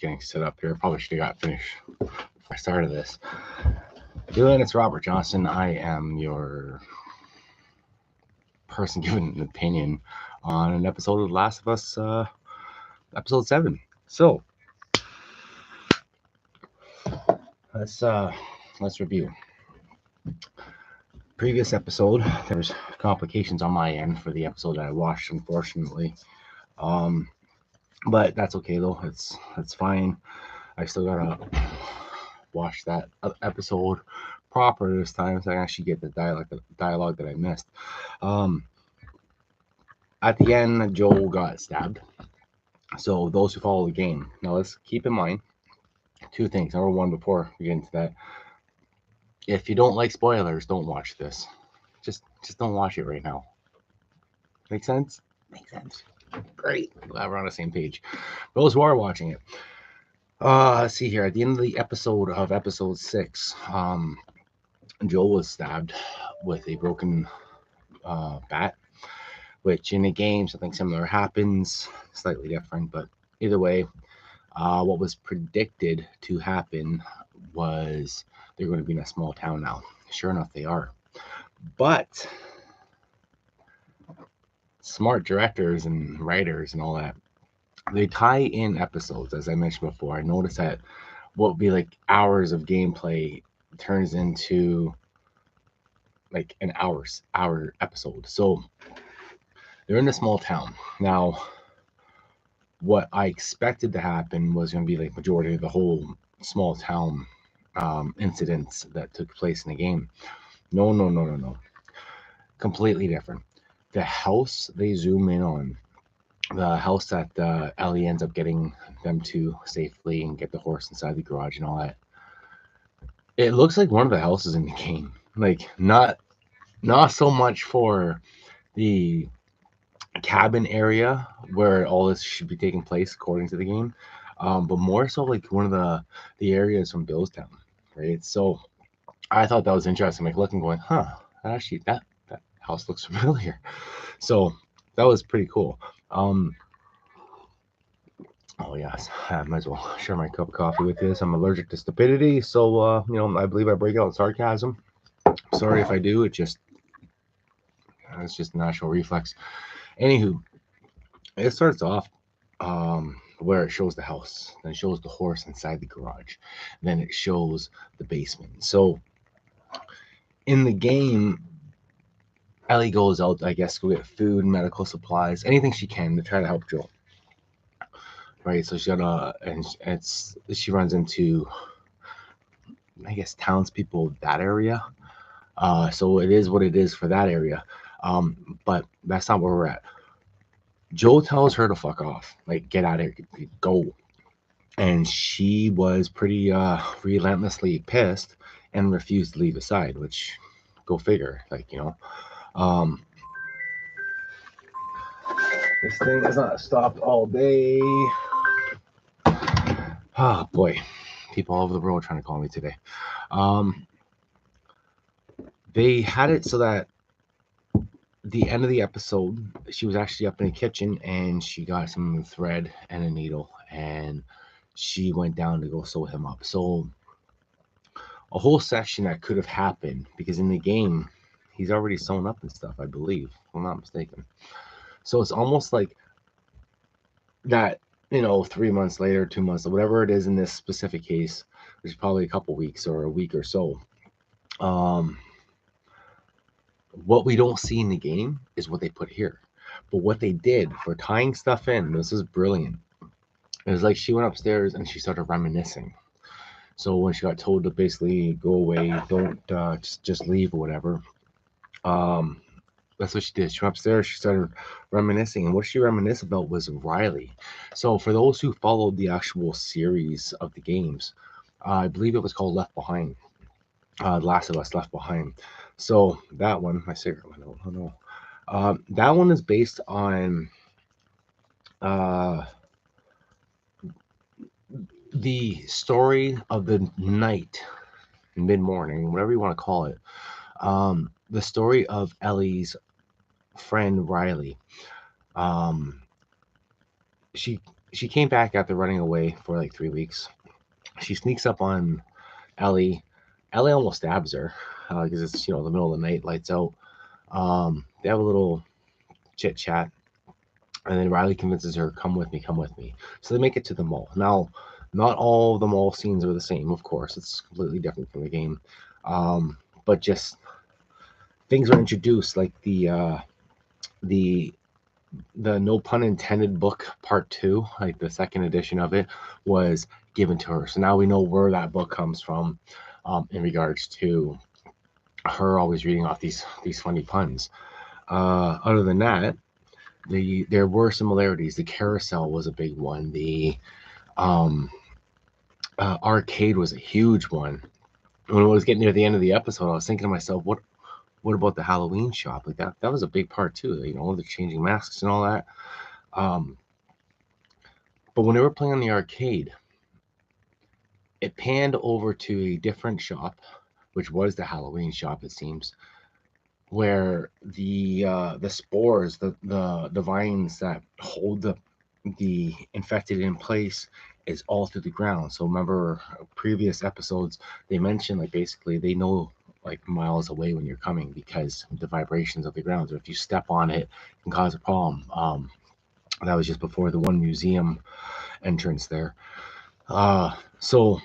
getting set up here. Probably should have got finished before I started this. Doing it's Robert Johnson. I am your person giving an opinion on an episode of The Last of Us, episode 7. So let's review. Previous episode, there's complications on my end for the episode that I watched, unfortunately. But that's okay though. It's fine. I still gotta watch that episode proper this time, so I can actually get the dialogue that I missed. At the end, Joel got stabbed. So those who follow the game, now let's keep in mind two things. Number one, before we get into that, if you don't like spoilers, don't watch this. Just don't watch it right now. Make sense? Makes sense. Great. Glad we're on the same page. Those who are watching it. Let's see here. At the end of the episode 6, Joel was stabbed with a broken bat, which in a game something similar happens, slightly different, but either way, what was predicted to happen was they're going to be in a small town now. Sure enough, they are. But smart directors and writers and all that, they tie in episodes, as I mentioned before. I noticed that what would be like hours of gameplay turns into like an hour episode. So they're in a small town. Now, what I expected to happen was going to be like majority of the whole small town incidents that took place in the game. No. Completely different. The house they zoom in on, the house that Ellie ends up getting them to safely and get the horse inside the garage and all that. It looks like one of the houses in the game. Like not so much for the cabin area where all this should be taking place according to the game, but more so like one of the areas from Billstown, right? So I thought that was interesting. Like looking, going, actually that house looks familiar. So that was pretty cool. Oh yes, I might as well share my cup of coffee with this. I'm allergic to stupidity, so I believe I break out in sarcasm. Sorry if I do. It's just a natural reflex. Anywho, it starts off where it shows the house, then it shows the horse inside the garage, then it shows the basement. So in the game, Ellie goes out, I guess, go get food, medical supplies, anything she can to try to help Joel. Right, so she runs into, I guess, townspeople that area. So it is what it is for that area. But that's not where we're at. Joel tells her to fuck off, like get out of here, go. And she was pretty relentlessly pissed and refused to leave his side, which, go figure, this thing has not stopped all day. Oh boy, people all over the world trying to call me today. They had it so that the end of the episode, she was actually up in the kitchen and she got some thread and a needle and she went down to go sew him up. So a whole section that could have happened, because in the game he's already sewn up and stuff, I believe, if I'm not mistaken. So it's almost like that, 3 months later, 2 months, whatever it is in this specific case, there's probably a couple weeks or a week or so. What we don't see in the game is what they put here. But what they did for tying stuff in, this is brilliant. It was like she went upstairs and she started reminiscing. So when she got told to basically go away, don't just leave or whatever, that's what she did. She went upstairs, she started reminiscing, and what she reminisced about was Riley. So for those who followed the actual series of the games, I believe it was called Left Behind. Last of Us Left Behind. So that one, my cigarette went out. Oh no. That one is based on the story of the night, mid-morning, whatever you want to call it. The story of Ellie's friend Riley. She she came back after running away for like 3 weeks. She sneaks up on Ellie. Ellie almost stabs her because it's the middle of the night, lights out. They have a little chit chat, and then Riley convinces her, "Come with me, come with me." So they make it to the mall. Now, not all the mall scenes are the same, of course. It's completely different from the game, but just things are introduced, like the no pun intended book part two, like the second edition of it, was given to her. So now we know where that book comes from, in regards to her always reading off these funny puns. Other than that, there were similarities. The carousel was a big one. The um, arcade was a huge one. When it was getting near the end of the episode, I was thinking to myself, what about the Halloween shop? Like that was a big part too. The changing masks and all that. Um, but when they were playing on the arcade, it panned over to a different shop, which was the Halloween shop, it seems, where the spores, the vines that hold the infected in place, is all through the ground. So remember previous episodes, they mentioned like basically they know like miles away when you're coming because of the vibrations of the ground. So if you step on it, it can cause a problem. That was just before the one museum entrance there. So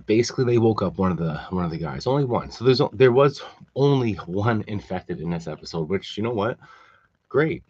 basically they woke up one of the guys, only one. So there was only one infected in this episode, which, you know what, great.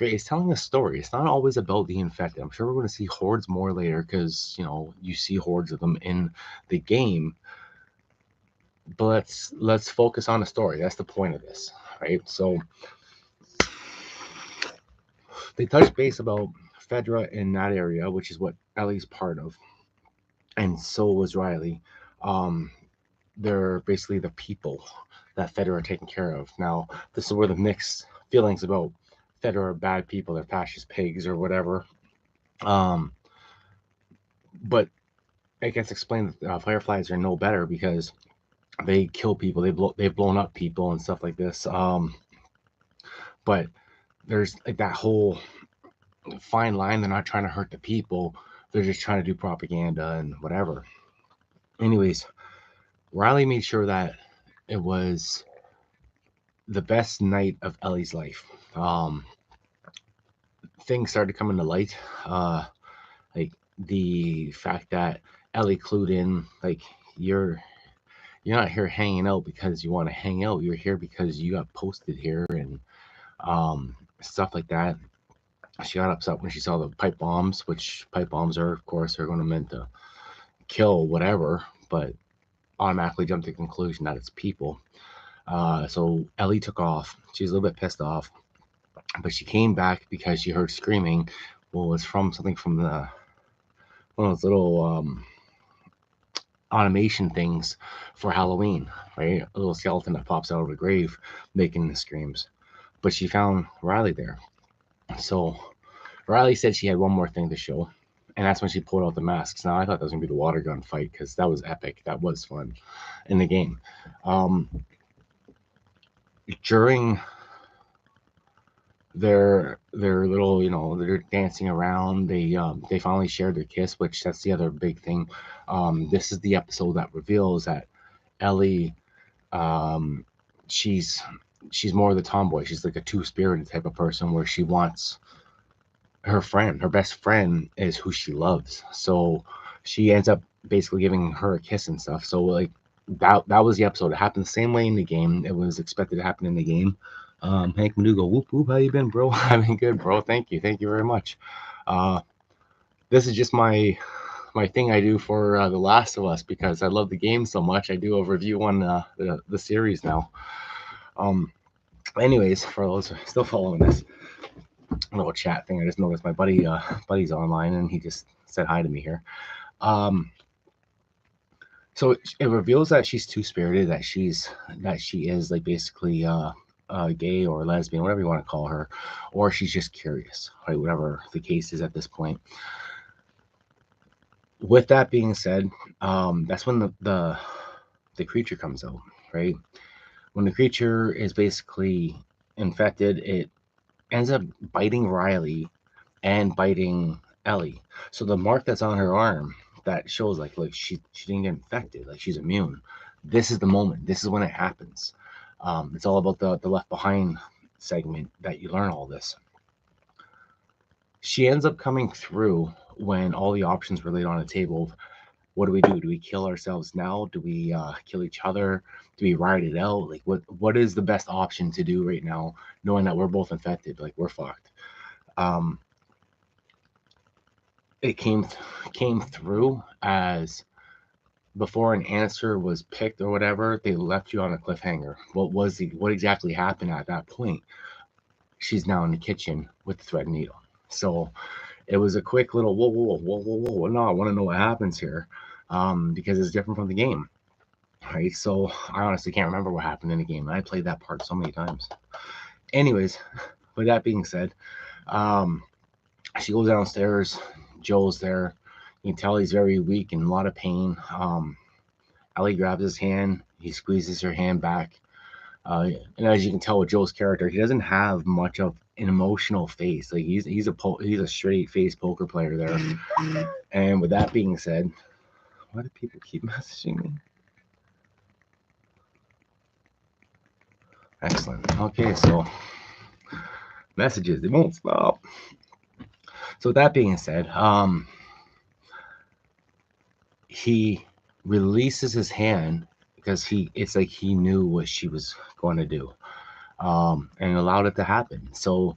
It's telling a story. It's not always about the infected. I'm sure we're going to see hordes more later because you see hordes of them in the game, but let's focus on the story. That's the point of this, right? So they touched base about Fedra in that area, which is what Ellie's part of, and so was Riley. um they're basically the people that Fedra are taking care of. Now, this is where the mixed feelings about Fedra are bad people, they're fascist pigs or whatever. Um, but it gets explained that fireflies are no better because they kill people, they've blown up people and stuff like this. But there's like that whole fine line. They're not trying to hurt the people, they're just trying to do propaganda and whatever. Anyways, Riley made sure that it was the best night of Ellie's life. Things started to come into light. Like the fact that Ellie clued in, like you're not here hanging out because you want to hang out. You're here because you got posted here and stuff like that. She got upset when she saw the pipe bombs, which pipe bombs are, of course, are going to meant to kill whatever, but automatically jumped to the conclusion that it's people. So Ellie took off. She was a little bit pissed off, but she came back because she heard screaming. Well, it's from something from one of those little automation things for Halloween, right? A little skeleton that pops out of a grave making the screams. But she found Riley there. So Riley said she had one more thing to show, and that's when she pulled out the masks. Now, I thought that was going to be the water gun fight because that was epic. That was fun in the game. During their little, they're dancing around, they finally shared their kiss, which that's the other big thing. This is the episode that reveals that Ellie, um she's more of the tomboy. She's like a two-spirited type of person where she wants her best friend is who she loves. So she ends up basically giving her a kiss and stuff. So like that was the episode. It happened the same way in the game. It was expected to happen in the game. Hank Madugo, whoop whoop, how you been, bro? I've been good, bro. Thank you very much. This is just my thing I do for The Last of Us because I love the game so much. I do a review on the series now. Anyways, for those who are still following this little chat thing, I just noticed my buddy's online and he just said hi to me here. So it reveals that she's two-spirited, that she is like basically gay or lesbian, whatever you want to call her, or she's just curious, right? Whatever the case is at this point. With that being said, that's when the creature comes out, right? When the creature is basically infected, it ends up biting Riley and biting Ellie. So the mark that's on her arm that shows like she didn't get infected, like she's immune. This is the moment. This is when it happens. It's all about the Left Behind segment that you learn all this. She ends up coming through when all the options were laid on the table. What do we do? Do we kill ourselves now? Do we kill each other? Do we ride it out? Like what is the best option to do right now, knowing that we're both infected? Like we're fucked. It came through as before an answer was picked or whatever, they left you on a cliffhanger. What exactly happened at that point? She's now in the kitchen with the thread needle. So it was a quick little whoa. No, I want to know what happens here, because it's different from the game, right? So I honestly can't remember what happened in the game. I played that part so many times. Anyways, with that being said, she goes downstairs. Joel's there. You can tell he's very weak and in a lot of pain. Ellie grabs his hand. He squeezes her hand back. And as you can tell with Joel's character, he doesn't have much of an emotional face. Like he's a straight face poker player there. And with that being said, why do people keep messaging me? Excellent. Okay, so messages, they won't stop. So with that being said, he releases his hand because it's like he knew what she was going to do, and allowed it to happen. So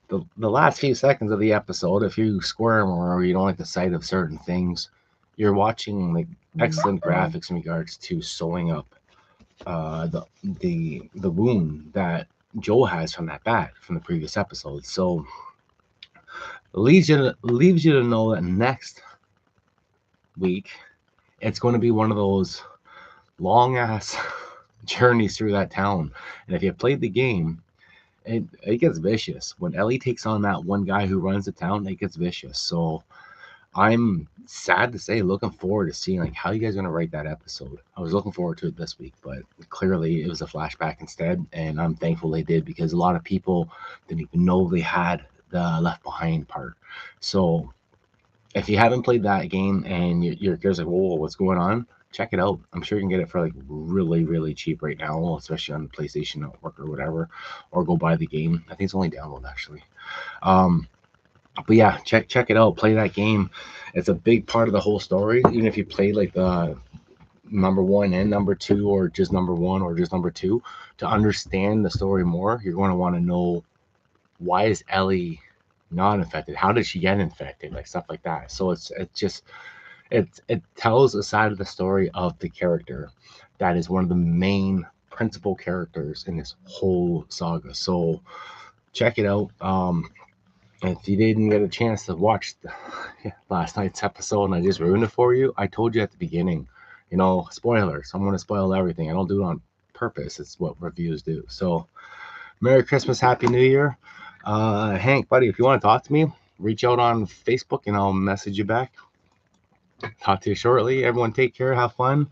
the last few seconds of the episode, if you squirm or you don't like the sight of certain things, you're watching like excellent graphics in regards to sewing up the wound that Joel has from that bat from the previous episode. So leaves you to know that next week it's going to be one of those long ass journeys through that town. And if you played the game, it gets vicious. When Ellie takes on that one guy who runs the town, it gets vicious. So I'm sad to say, looking forward to seeing like how you guys are gonna write that episode. I was looking forward to it this week, but clearly it was a flashback instead, and I'm thankful they did because a lot of people didn't even know they had the Left Behind part. So if you haven't played that game and you're curious like, whoa, what's going on? Check it out. I'm sure you can get it for like really, really cheap right now, especially on the PlayStation Network or whatever, or go buy the game. I think it's only download actually. But yeah, check it out. Play that game. It's a big part of the whole story. Even if you play like the number 1 and number 2, or just number 1 or just number 2, to understand the story more, you're going to want to know, why is Ellie not infected? How did she get infected? Like stuff like that. So it tells a side of the story of the character that is one of the main principal characters in this whole saga. So check it out. If you didn't get a chance to watch last night's episode and I just ruined it for you, I told you at the beginning, spoilers. I'm going to spoil everything. I don't do it on purpose. It's what reviews do. So Merry Christmas, Happy New Year. Hank, buddy, if you want to talk to me, reach out on Facebook and I'll message you back. Talk to you shortly. Everyone take care. Have fun.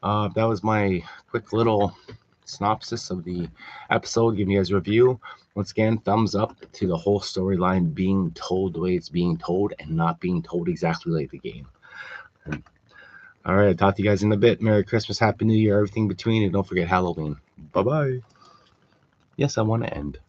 That was my quick little synopsis of the episode, giving you guys a review. Once again, thumbs up to the whole storyline being told the way it's being told and not being told exactly like the game. All right, talk to you guys in a bit. Merry Christmas, Happy New Year, everything between, and don't forget Halloween. Bye-bye. Yes, I want to end.